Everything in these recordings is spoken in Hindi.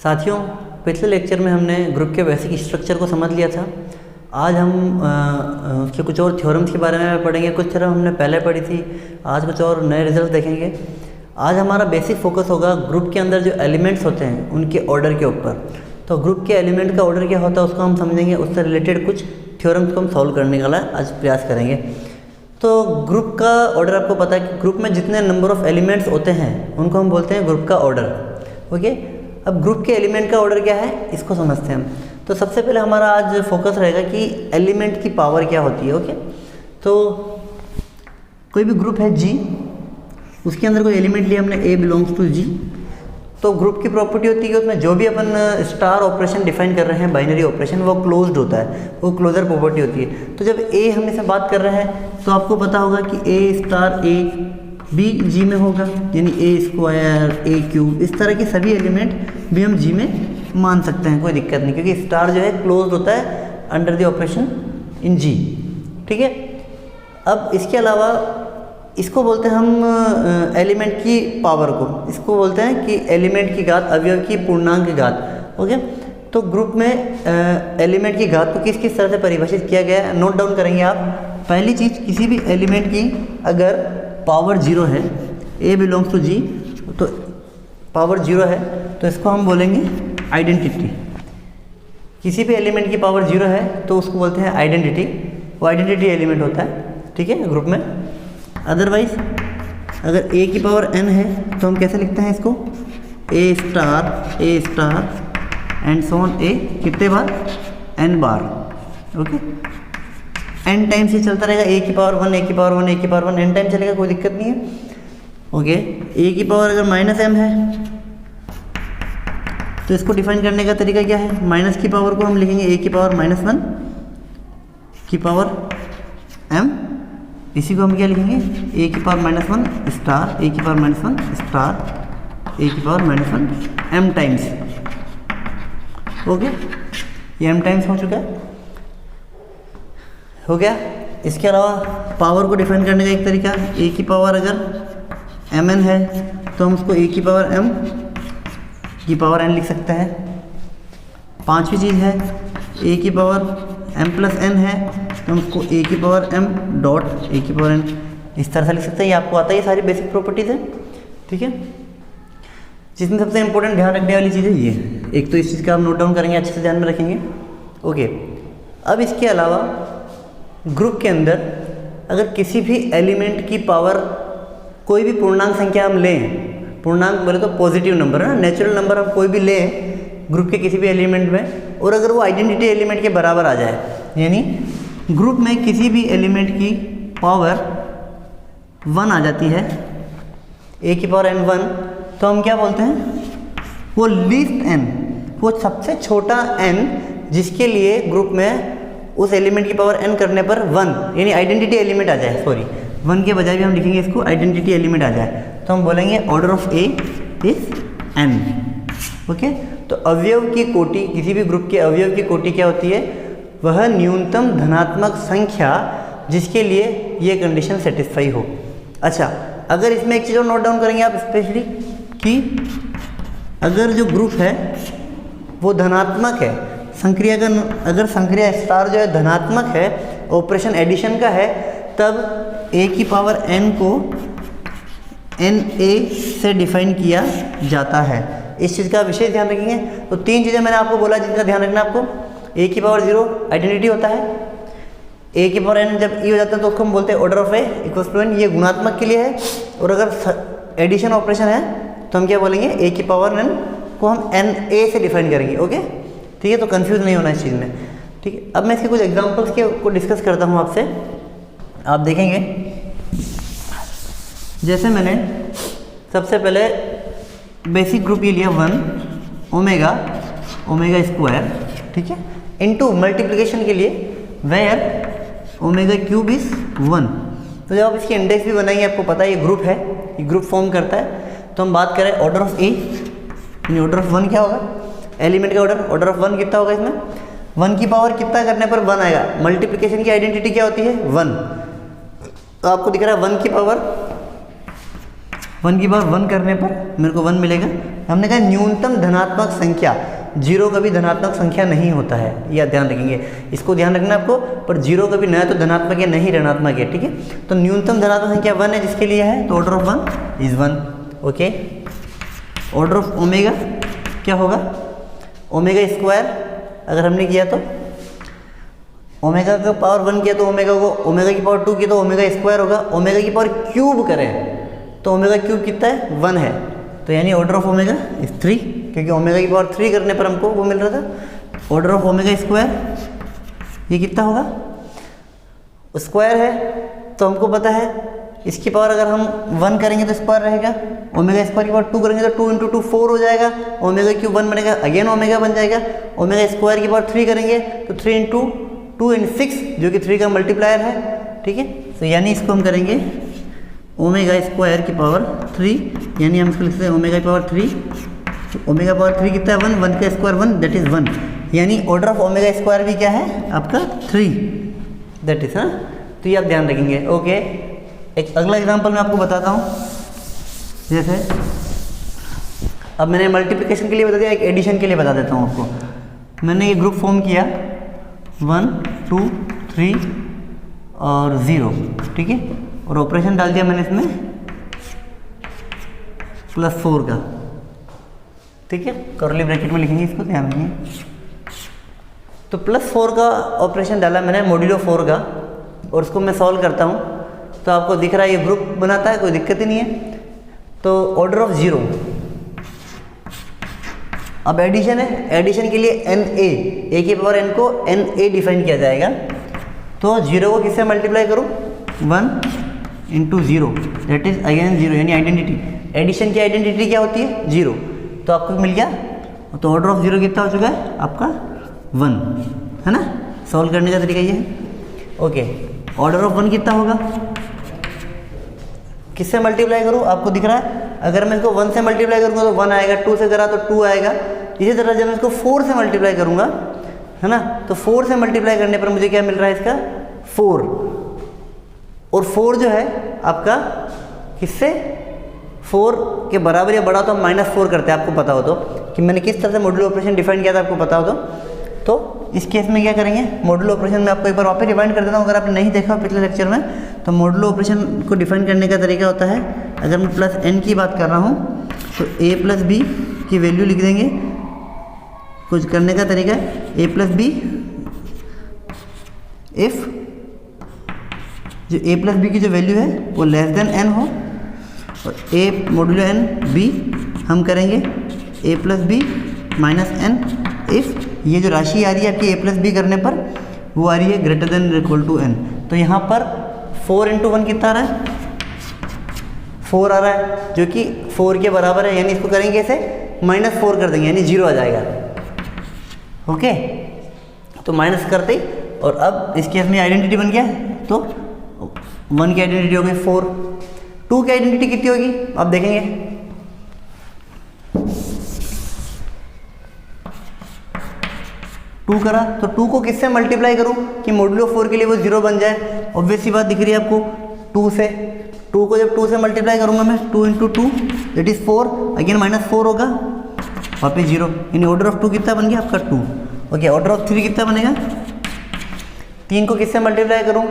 साथियों, पिछले लेक्चर में हमने ग्रुप के बेसिक स्ट्रक्चर को समझ लिया था। आज हम उसके कुछ और थ्योरम्स के बारे में पढ़ेंगे। कुछ थ्योरम हमने पहले पढ़ी थी, आज कुछ और नए रिजल्ट देखेंगे। आज हमारा बेसिक फोकस होगा ग्रुप के अंदर जो एलिमेंट्स होते हैं उनके ऑर्डर के ऊपर। तो ग्रुप के एलिमेंट का ऑर्डर क्या होता है उसको हम समझेंगे, उससे रिलेटेड कुछ थ्योरम्स को हम सॉल्व करने का आज प्रयास करेंगे। तो ग्रुप का ऑर्डर आपको पता है कि ग्रुप में जितने नंबर ऑफ एलिमेंट्स होते हैं उनको हम बोलते हैं ग्रुप का ऑर्डर। ओके, अब ग्रुप के एलिमेंट का ऑर्डर क्या है इसको समझते हैं हम। तो सबसे पहले हमारा आज फोकस रहेगा कि एलिमेंट की पावर क्या होती है। ओके, तो कोई भी ग्रुप है जी, उसके अंदर कोई एलिमेंट लिया हमने ए बिलोंग्स टू जी। तो ग्रुप की प्रॉपर्टी होती है कि उसमें जो भी अपन स्टार ऑपरेशन डिफाइन कर रहे हैं, बाइनरी ऑपरेशन, वो क्लोज्ड होता है, वो क्लोजर प्रॉपर्टी होती है। तो जब ए हम इसमें बात कर रहे हैं तो आपको पता होगा कि ए स्टार ए भी जी में होगा, यानी ए स्क्वायर ए क्यूब, इस तरह के सभी एलिमेंट भी हम जी में मान सकते हैं, कोई दिक्कत नहीं, क्योंकि स्टार जो है क्लोज्ड होता है अंडर द ऑपरेशन इन जी। ठीक है, अब इसके अलावा इसको बोलते हैं हम एलिमेंट की पावर को, इसको बोलते हैं कि एलिमेंट की घात, अवयव की पूर्णांक की घात। ओके, तो ग्रुप में एलिमेंट की घात को किस किस तरह से परिभाषित किया गया है नोट डाउन करेंगे आप। पहली चीज़, किसी भी एलिमेंट की अगर पावर 0 है, ए बिलोंग्स टू जी, तो पावर 0 है तो इसको हम बोलेंगे आइडेंटिटी। किसी भी एलिमेंट की पावर 0 है तो उसको बोलते हैं आइडेंटिटी, वो आइडेंटिटी एलिमेंट होता है। ठीक है, ग्रुप में। अदरवाइज अगर a की पावर n है तो हम कैसे लिखते हैं इसको, a star and so on, a कितने बार, n बार। ओके, n टाइम्स ये चलता रहेगा, a की पावर 1, a की पावर 1, a की पावर 1, n टाइम चलेगा, कोई दिक्कत नहीं है। ओके, a की पावर अगर -m है तो इसको डिफाइन करने का तरीका क्या है, माइनस की पावर को हम लिखेंगे a की पावर -1 की पावर m, इसी को हम क्या लिखेंगे, a की पावर -1 स्टार, a की पावर -1 स्टार, a की पावर -1 m टाइम्स। ओके, ये m टाइम्स हो चुका है, हो गया। इसके अलावा पावर को डिफाइन करने का एक तरीका, a की पावर अगर mn है तो हम उसको a की पावर m की पावर n लिख सकते हैं। पांचवी चीज़ है, a की पावर m+n है तो हम उसको a की पावर m डॉट a की पावर n इस तरह से लिख सकते हैं। ये आपको आता है, ये सारी बेसिक प्रॉपर्टीज़ है। ठीक है, जिसमें सबसे इंपॉर्टेंट ध्यान रखने वाली चीज़ है ये, एक तो इस चीज़ का आप नोट डाउन करेंगे, अच्छे से ध्यान में रखेंगे। ओके, अब इसके अलावा ग्रुप के अंदर अगर किसी भी एलिमेंट की पावर, कोई भी पूर्णांक संख्या हम लें, पूर्णांक बोले तो पॉजिटिव नंबर है ना, नेचुरल नंबर हम कोई भी लें ग्रुप के किसी भी एलिमेंट में, और अगर वो आइडेंटिटी एलिमेंट के बराबर आ जाए, यानी ग्रुप में किसी भी एलिमेंट की पावर 1 आ जाती है, a की पावर n1, तो हम क्या बोलते हैं, वो लीस्ट n, वो सबसे छोटा n जिसके लिए ग्रुप में उस एलिमेंट की पावर n करने पर 1, यानी आइडेंटिटी एलिमेंट आ जाए, सॉरी 1 के बजाय भी हम लिखेंगे इसको आइडेंटिटी एलिमेंट आ जाए, तो हम बोलेंगे order of a is n। Okay, तो अवयव की कोटि, किसी भी ग्रुप के अवयव की कोटि क्या होती है, वह न्यूनतम धनात्मक संख्या जिसके लिए ये कंडीशन सेटिस्फाई हो। अच्छा, अगर इसमें एक चीज़ और नोट डाउन करेंगे आप स्पेशली, कि अगर जो ग्रुप है वो धनात्मक है, संक्रिया का अगर संक्रिया स्टार जो है धनात्मक है, ऑपरेशन एडिशन का है, तब a की पावर n को na से डिफाइन किया जाता है। इस चीज़ का विशेष ध्यान रखेंगे। तो 3 चीज़ें मैंने आपको बोला जिनका ध्यान रखना आपको, a की पावर 0 आइडेंटिटी होता है, a की पावर n जब e हो जाता है तो उसको हम बोलते हैं order of a equals to n, ये गुणात्मक के लिए है। और अगर एडिशन ऑपरेशन है तो हम क्या बोलेंगे, a की पावर n को हम na से डिफाइन करेंगे। ओके, ठीक है, तो कंफ्यूज नहीं होना इस चीज़ में। ठीक है, अब मैं इसके कुछ एग्जाम्पल्स के को डिस्कस करता हूँ आपसे, आप देखेंगे। जैसे मैंने सबसे पहले बेसिक ग्रुप ये लिया 1 ओमेगा स्क्वायर, ठीक है, इनटू मल्टीप्लिकेशन के लिए वेयर ओमेगा क्यूब इज 1। तो जब आप इसकी इंडेक्स भी बनाएंगे, आपको पता है ये ग्रुप है, ये ग्रुप फॉर्म करता है। तो हम बात करें ऑर्डर ऑफ ए, यानी ऑर्डर ऑफ 1 क्या होगा, एलिमेंट का ऑर्डर ऑफ 1 कितना होगा, इसमें 1 की पावर कितना करने पर 1 आएगा, मल्टीप्लिकेशन की आइडेंटिटी क्या होती है 1। तो आपको दिख रहा है 1 की पावर 1 की पावर 1 करने पर मेरे को 1 मिलेगा। हमने कहा न्यूनतम धनात्मक संख्या, जीरो कभी धनात्मक संख्या नहीं होता है, यह ध्यान रखेंगे, इसको ध्यान रखना आपको। पर जीरो कभी न तो धनात्मक है नहीं ऋणात्मक है, ठीक है। तो न्यूनतम धनात्मक संख्या 1 है जिसके लिए है, तो order of 1 is 1। Okay, order of omega क्या होगा, ओमेगा स्क्वायर अगर हमने किया तो ओमेगा का पावर 1 किया तो ओमेगा को, ओमेगा की पावर 2 किया तो ओमेगा स्क्वायर होगा। ओमेगा की पावर क्यूब करें तो ओमेगा क्यूब कितना है, 1 है। तो यानी ऑर्डर ऑफ ओमेगा इज 3, क्योंकि ओमेगा की पावर 3 करने पर हमको वो मिल रहा था। ऑर्डर ऑफ ओमेगा स्क्वायर ये कितना होगा, स्क्वायर है तो हमको पता है इसकी पावर अगर हम 1 करेंगे तो स्क्वायर रहेगा, ओमेगा स्क्वायर की पावर 2 करेंगे तो 2 × 2 4 हो जाएगा, ओमेगा क्यूब 1 बनेगा, अगेन ओमेगा बन जाएगा। ओमेगा स्क्वायर की पावर 3 करेंगे तो 3 × 2 × 6 जो कि 3 का मल्टीप्लायर है, ठीक है। तो यानी इसको हम करेंगे ओमेगा स्क्वायर की पावर 3, यानी हम इसको लिखते हैं ओमेगा की पावर 3। तो ओमेगा पावर 3 कितना है, 1, 1 का स्क्वायर 1 दैट इज़ 1, यानी ऑर्डर ऑफ ओमेगा स्क्वायर भी क्या है आपका 3 दैट इज, हाँ। तो ये आप ध्यान रखेंगे। ओके, एक अगला एग्जांपल मैं आपको बताता हूँ। जैसे अब मैंने मल्टीप्लिकेशन के लिए बता दिया, एक एडिशन के लिए बता देता हूँ आपको। मैंने ये ग्रुप फॉर्म किया 1 2 3 और 0, ठीक है, और ऑपरेशन डाल दिया मैंने इसमें +4 का, ठीक है, कर्ली ब्रैकेट में लिखेंगे इसको, ध्यान रखेंगे। तो +4 का ऑपरेशन डाला मैंने मॉड्यूलो 4 का, और उसको मैं सॉल्व करता हूँ तो आपको दिख रहा है ये ग्रुप बनाता है, कोई दिक्कत ही नहीं है। तो ऑर्डर ऑफ 0, अब एडिशन है, एडिशन के लिए NA, A की पावर n को NA डिफाइन किया जाएगा। तो 0 को किससे मल्टीप्लाई करूँ, 1 × 0 दैट इज अगेन 0, यानी आइडेंटिटी, एडिशन की आइडेंटिटी क्या होती है, 0। तो आपको मिल गया, तो ऑर्डर ऑफ 0 कितना हो चुका है आपका 1, है ना। सॉल्व करने का तरीका ये है। ओके, ऑर्डर ऑफ 1 कितना होगा, किससे मल्टीप्लाई करूँ, आपको दिख रहा है, अगर मैं इसको 1 से मल्टीप्लाई करूँगा तो 1 आएगा, 2 से करा तो 2 आएगा। इसी तरह जब मैं इसको 4 से मल्टीप्लाई करूँगा, है ना, तो 4 से मल्टीप्लाई करने पर मुझे क्या मिल रहा है इसका 4, और 4 जो है आपका किससे 4 के बराबर या बड़ा तो हम -4 करते हैं, आपको पता हो तो कि मैंने किस तरह से मॉड्यूलो ऑपरेशन डिफाइन किया था, आपको पता हो तो इस केस में क्या करेंगे, मॉड्यूलो ऑपरेशन में आपको एक बार वापस रिवाइंड कर देता हूँ, अगर आपने नहीं देखा पिछले लेक्चर में। तो मॉड्यूलो ऑपरेशन को डिफाइन करने का तरीका होता है, अगर मैं +n की बात कर रहा हूँ तो a + b की वैल्यू लिख देंगे। कुछ करने का तरीका है, a + b इफ़ जो a + b की जो वैल्यू है वो <n हो, और a मॉड्यूलो n b हम करेंगे a + b - n इफ़ ये जो राशि आ रही है आपकी a + b करने पर वो आ रही है > n। तो यहाँ पर 4 × 1 कितना आ रहा है, 4 आ रहा है, जो कि 4 के बराबर है, यानी इसको करेंगे ऐसे -4 कर देंगे, यानी 0 आ जाएगा। ओके, तो माइनस करते ही, और अब इस केस में आइडेंटिटी बन गया, तो 1 की आइडेंटिटी हो गई 4, 2 की आइडेंटिटी कितनी होगी आप देखेंगे, 2 करा तो 2 को किससे मल्टीप्लाई करूं कि मॉड्यूलो 4 के लिए वो 0 बन जाए। ऑब्वियस सी बात दिख रही है आपको, 2 से, 2 को जब 2 से मल्टीप्लाई करूंगा मैं 2 × 2 दैट इज 4, अगेन -4 होगा, वापस 0, यानी ऑर्डर ऑफ 2 कितना बन गया आपका 2। ओके, ऑर्डर ऑफ 3 कितना बनेगा, 3 को किससे मल्टीप्लाई करूं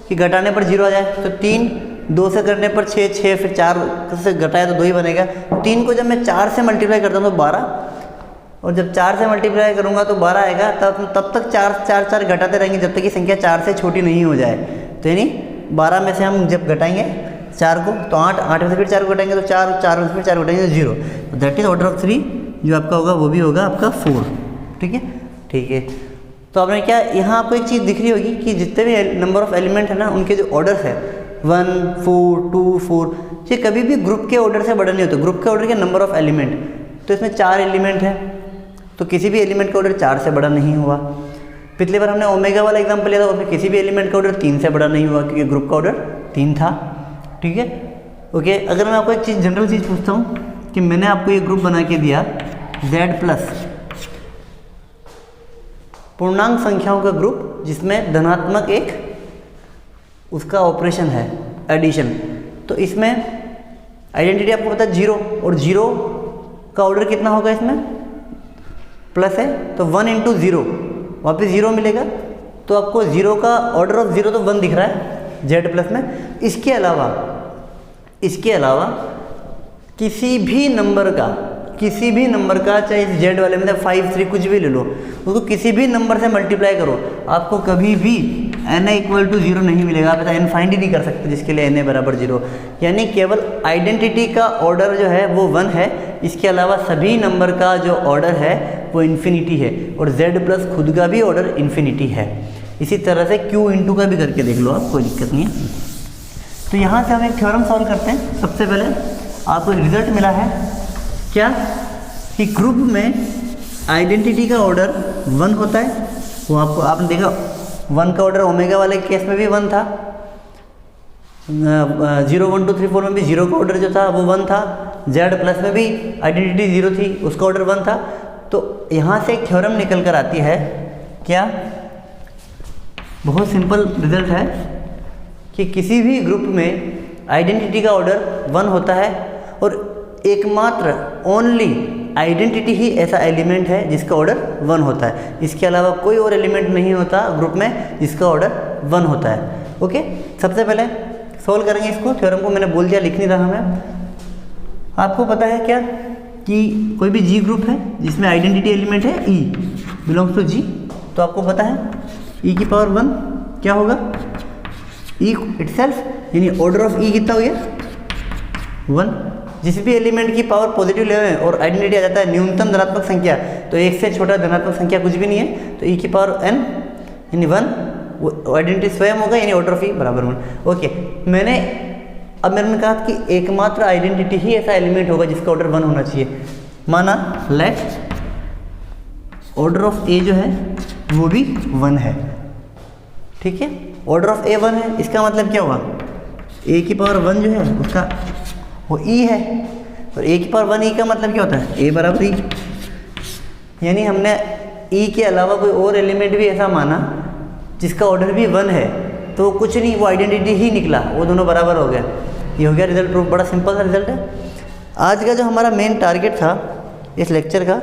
कि घटाने पर 0 आ जाए, तो 3, 2 से करने पर 6, 6 फिर 4 से घटाया तो 2 ही बनेगा। 3 को जब मैं 4 से मल्टीप्लाई करता हूँ तो 12, और जब 4 से मल्टीप्लाई करूँगा तो 12 आएगा, तब तक 4 घटाते रहेंगे जब तक कि संख्या 4 से छोटी नहीं हो जाए। तो यानी 12 में से हम जब घटाएंगे 4 को तो 8, 8 में से फिर 4 को घटाएंगे तो 4, 4 में से फिर 4 घटाएंगे तो 0। तो दैट इज ऑर्डर ऑफ 3 जो आपका होगा वो भी होगा आपका 4। ठीक है, ठीक है। तो आपने क्या, यहाँ आपको एक चीज़ दिख रही होगी कि जितने भी नंबर ऑफ एलिमेंट है ना, उनके जो ऑर्डर्स है 1, 4, 2, 4, ये कभी भी ग्रुप के ऑर्डर से बड़ा नहीं होता, ग्रुप के ऑर्डर के नंबर ऑफ एलिमेंट। तो इसमें 4 एलिमेंट है, तो किसी भी एलिमेंट का ऑर्डर 4 से बड़ा नहीं हुआ। पिछली बार हमने ओमेगा वाला एग्जाम्पल लिया था, उसमें किसी भी एलिमेंट का ऑर्डर 3 से बड़ा नहीं हुआ, क्योंकि ग्रुप का ऑर्डर 3 था। ठीक है, ओके। अगर मैं आपको एक चीज़, जनरल चीज़ पूछता हूँ कि मैंने आपको ये ग्रुप बना के दिया Z+ पूर्णांक संख्याओं का ग्रुप, जिसमें धनात्मक एक उसका ऑपरेशन है एडिशन, तो इसमें आइडेंटिटी आपको पता है 0, और 0 का ऑर्डर कितना होगा इसमें, प्लस है तो 1 इंटू 0 वापस 0 मिलेगा। तो आपको 0 का ऑर्डर ऑफ 0 तो 1 दिख रहा है जेड प्लस में। इसके अलावा किसी भी नंबर का चाहे इस जेड वाले में 5 3 कुछ भी ले लो, उसको किसी भी नंबर से मल्टीप्लाई करो, आपको कभी भी n इक्वल टू 0 नहीं मिलेगा। आप ऐसा n फाइंड ही नहीं कर सकते जिसके लिए n बराबर 0। यानी केवल आइडेंटिटी का ऑर्डर जो है वो 1 है, इसके अलावा सभी नंबर का जो ऑर्डर है वो इन्फिनिटी है, और z प्लस खुद का भी ऑर्डर इन्फिनिटी है। इसी तरह से q इंटू का भी करके देख लो आप, कोई दिक्कत नहीं है। तो यहाँ से हम एक थ्योरम सॉल्व करते हैं। सबसे पहले आपको रिजल्ट मिला है क्या, कि ग्रुप में आइडेंटिटी का ऑर्डर 1 होता है। वो आपने देखा 1 का ऑर्डर ओमेगा वाले केस में भी 1 था, 0 1 2 3 4 में भी 0 का ऑर्डर जो था वो 1 था, जेड प्लस में भी आइडेंटिटी 0 थी, उसका ऑर्डर 1 था। तो यहाँ से एक थ्योरम निकल कर आती है क्या, बहुत सिंपल रिजल्ट है कि किसी भी ग्रुप में आइडेंटिटी का ऑर्डर 1 होता है, और एकमात्र ओनली आइडेंटिटी ही ऐसा एलिमेंट है जिसका ऑर्डर 1 होता है। इसके अलावा कोई और एलिमेंट नहीं होता ग्रुप में जिसका ऑर्डर 1 होता है। ओके, सबसे पहले सॉल्व करेंगे इसको। थ्योरम को मैंने बोल दिया, लिख नहीं रहा मैं। आपको पता है क्या कि कोई भी जी ग्रुप है जिसमें आइडेंटिटी एलिमेंट है ई बिलोंग्स टू जी, तो आपको पता है ई की पावर 1 क्या होगा, ई इटसेल्फ, यानी ऑर्डर ऑफ ई कितना हो गया 1। जिस भी एलिमेंट की पावर पॉजिटिव ले रहे हैं और आइडेंटिटी आ जाता है न्यूनतम धनात्मक संख्या, तो 1 से छोटा धनात्मक संख्या कुछ भी नहीं है, तो ई की पावर n यानी 1 वो आइडेंटिटी स्वयं होगा, यानी ऑर्डर ऑफ ई बराबर 1। ओके, मैंने कहा कि एकमात्र आइडेंटिटी ही ऐसा एलिमेंट होगा जिसका ऑर्डर 1 होना चाहिए। माना लेट ऑर्डर ऑफ ए जो है वो भी 1 है, ठीक है, ऑर्डर ऑफ ए 1 है, इसका मतलब क्या हुआ, ए की पावर 1 जो है उसका वो ई है, और ए की पावर 1 ई का मतलब क्या होता है, ए बराबर ई। यानी हमने ई के अलावा कोई और एलिमेंट भी ऐसा माना जिसका ऑर्डर भी 1 है, तो कुछ नहीं, वो आइडेंटिटी ही निकला, वो दोनों बराबर हो गया। ये हो गया रिजल्ट प्रूफ। बड़ा सिंपल सा रिजल्ट है। आज का जो हमारा मेन टारगेट था इस लेक्चर का,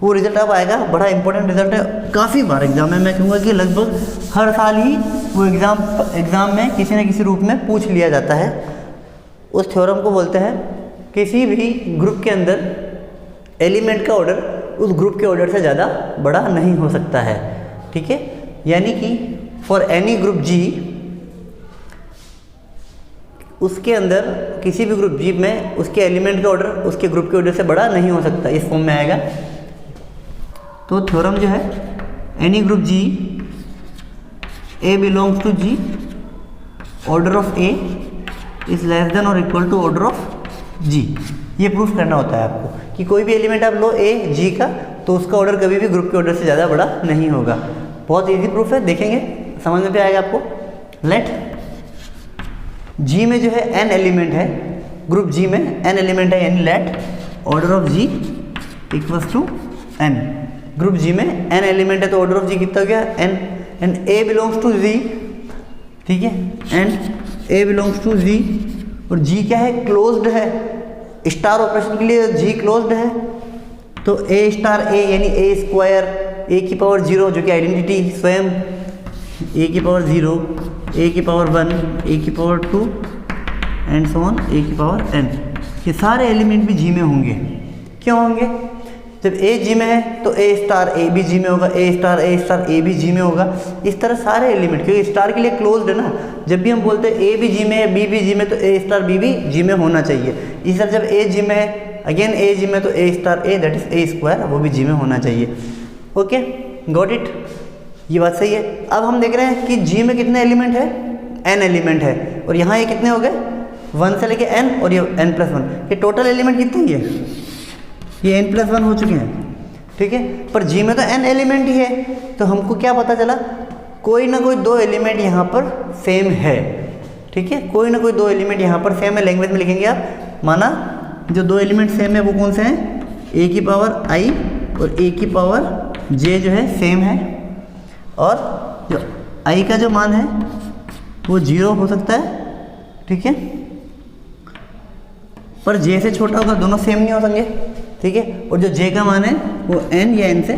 वो रिजल्ट अब आएगा। बड़ा इंपॉर्टेंट रिजल्ट है, काफ़ी बार एग्जाम में, मैं कहूँगा कि लगभग हर साल ही वो एग्ज़ाम में किसी न किसी रूप में पूछ लिया जाता है। उस थ्योरम को बोलते हैं किसी भी ग्रुप के अंदर एलिमेंट का ऑर्डर उस ग्रुप के ऑर्डर से ज़्यादा बड़ा नहीं हो सकता है, ठीक है। यानी कि फॉर एनी ग्रुप जी, उसके अंदर किसी भी ग्रुप जी में उसके एलिमेंट का ऑर्डर उसके ग्रुप के ऑर्डर से बड़ा नहीं हो सकता, इस फॉर्म में आएगा। तो थ्योरम जो है, any group G A belongs to G, order of A is less than और equal to order of G. ये प्रूफ करना होता है आपको कि कोई भी एलिमेंट आप लो ए जी का, तो उसका ऑर्डर कभी भी ग्रुप के ऑर्डर से ज़्यादा बड़ा नहीं होगा। बहुत इजी प्रूफ है, देखेंगे समझ में भी आएगा आपको। लेट जी में जो है n एलिमेंट है, ग्रुप जी में n एलिमेंट है, यानी let order of G equals to n। Group G में n एलिमेंट है तो ऑर्डर ऑफ जी कितना हो गया n, and a belongs to z, ठीक है, and a belongs to z, और g क्या है, क्लोज्ड है। स्टार ऑपरेशन के लिए g क्लोज्ड है, तो a स्टार a यानी a स्क्वायर, a की पावर 0 जो कि आइडेंटिटी स्वयं, a की पावर 0, a की पावर 1, a की power 2 and so on, a की पावर n। ये सारे एलिमेंट भी g में होंगे। क्यों होंगे? जब a g में है तो a स्टार a भी g में होगा, a स्टार a भी g में होगा। इस तरह सारे एलिमेंट, क्योंकि स्टार के लिए क्लोज्ड है ना, जब भी हम बोलते हैं a भी g में है, b भी g में, तो a स्टार b भी g में होना चाहिए। इस तरह जब a g में है, अगेन a g में, तो a star a that is a square वो भी g में होना चाहिए। ओके, गॉट इट, ये बात सही है। अब हम देख रहे हैं कि g में कितने एलिमेंट है, n एलिमेंट है, और यहाँ ये कितने हो गए 1 से लेके n, और ये n+1, ये टोटल एलिमेंट कितने ही है, ये n+1 हो चुके हैं, ठीक है। पर g में तो n एलिमेंट ही है, तो हमको क्या पता चला, कोई ना कोई 2 एलिमेंट यहाँ पर सेम है, ठीक है, कोई ना कोई 2 एलिमेंट यहाँ पर सेम है। लैंग्वेज में लिखेंगे आप, माना जो 2 एलिमेंट सेम है वो कौन से हैं, a की पावर i और a की पावर j जो है सेम है, और जो i का जो मान है वो 0 हो सकता है, ठीक है, पर जे से छोटा होगा, दोनों सेम नहीं हो सकते, ठीक है। और जो जे का मान है वो एन या एन से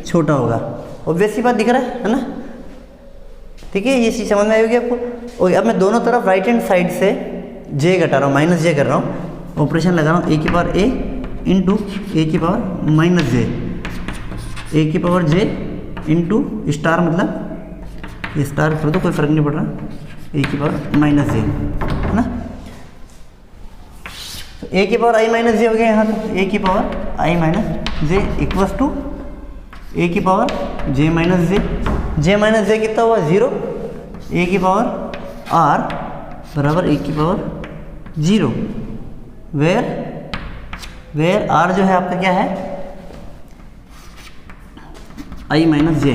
छोटा होगा। ऑब्वियस सी बात दिख रहा है ना, ठीक है। ये चीज़ समझ में आई होगी आपको। ओके, अब मैं दोनों तरफ राइट हैंड साइड से जे घटा रहा हूँ, माइनस जे कर रहा हूँ, ऑपरेशन लगा रहा हूँ, ए की पावर ए इंटू ए की पावर माइनस जे, ए की पावर जे इंटू स्टार, मतलब ये स्टार कर दो, कोई फर्क नहीं पड़ रहा, ए की पावर माइनस जे, है ना। तो ए की पावर आई माइनस जे हो गया यहाँ, तो ए की power I minus J equals to A की power J minus J, J minus J कितना हुआ 0, ए की पावर आर बराबर ए की पावर 0, वेयर आर जो है आपका क्या है, आई माइनस जे,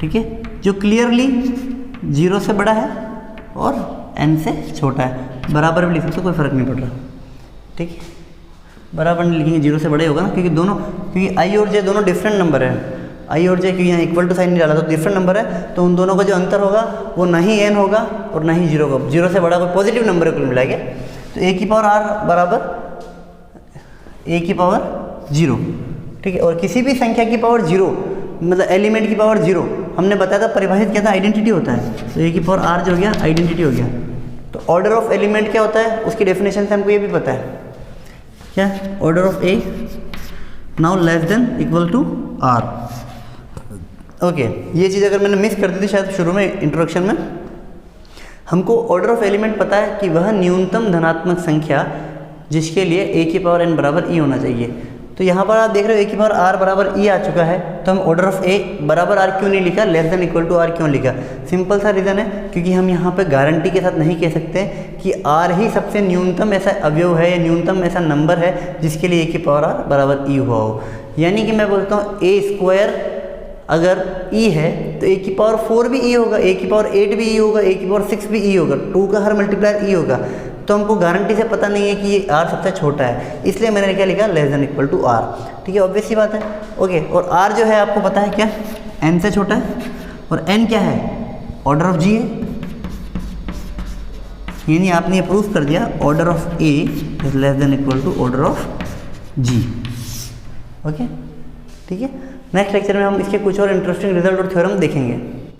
ठीक है, जो क्लियरली 0 से बड़ा है और n से छोटा है। बराबर भी लिख सकते, कोई फर्क नहीं पड़ रहा, ठीक है। बराबर नहीं लिखेंगे, 0 से बड़े होगा ना, क्योंकि i और j दोनों डिफरेंट नंबर है। i और j क्योंकि यहाँ इक्वल टू साइन नहीं डाला, तो डिफरेंट नंबर है, तो उन दोनों का जो अंतर होगा वो ना ही n होगा और ना ही 0 होगा। 0 से बड़ा कोई पॉजिटिव नंबर है कुल मिला के, तो a की पावर r बराबर a की पावर 0, ठीक है। और किसी भी संख्या की पावर 0, मतलब एलिमेंट की पावर 0, हमने बताया था परिभाषित क्या था, आइडेंटिटी होता है। तो a की पावर r जो हो गया आइडेंटिटी हो गया। तो ऑर्डर ऑफ एलिमेंट क्या होता है, उसकी डेफिनेशन से हमको ये भी पता है, क्या, order of a now less than equal to r। Okay, ये चीज़ अगर मैंने मिस कर दी थी शायद शुरू में इंट्रोडक्शन में, हमको ऑर्डर ऑफ एलिमेंट पता है कि वह न्यूनतम धनात्मक संख्या जिसके लिए a की पावर n बराबर e होना चाहिए। तो यहाँ पर आप देख रहे हो a की पावर r बराबर e आ चुका है, तो हम ऑर्डर ऑफ a बराबर r क्यों नहीं लिखा, less than equal to r क्यों लिखा। सिंपल सा रीज़न है, क्योंकि हम यहाँ पे गारंटी के साथ नहीं कह सकते कि r ही सबसे न्यूनतम ऐसा अवयव है या न्यूनतम ऐसा नंबर है जिसके लिए a की पावर r बराबर e हुआ हो। यानी कि मैं बोलता हूँ a स्क्वायर अगर e है तो a की पावर 4 भी e होगा, a की पावर 8 भी e होगा, a की पावर 6 भी e होगा, 2 का हर मल्टीप्लायर e होगा। तो हमको गारंटी से पता नहीं है कि ये r सबसे छोटा है, इसलिए मैंने क्या लिखा, less than equal to r, ठीक है। ऑब्वियस सी बात है। ओके, और r जो है आपको पता है क्या, n से छोटा है, और n क्या है, ऑर्डर ऑफ g है, यानी आपने ये प्रूफ कर दिया order of a is less than equal to order of g। Okay, ठीक है। नेक्स्ट लेक्चर में हम इसके कुछ और इंटरेस्टिंग रिजल्ट और थ्योरम देखेंगे।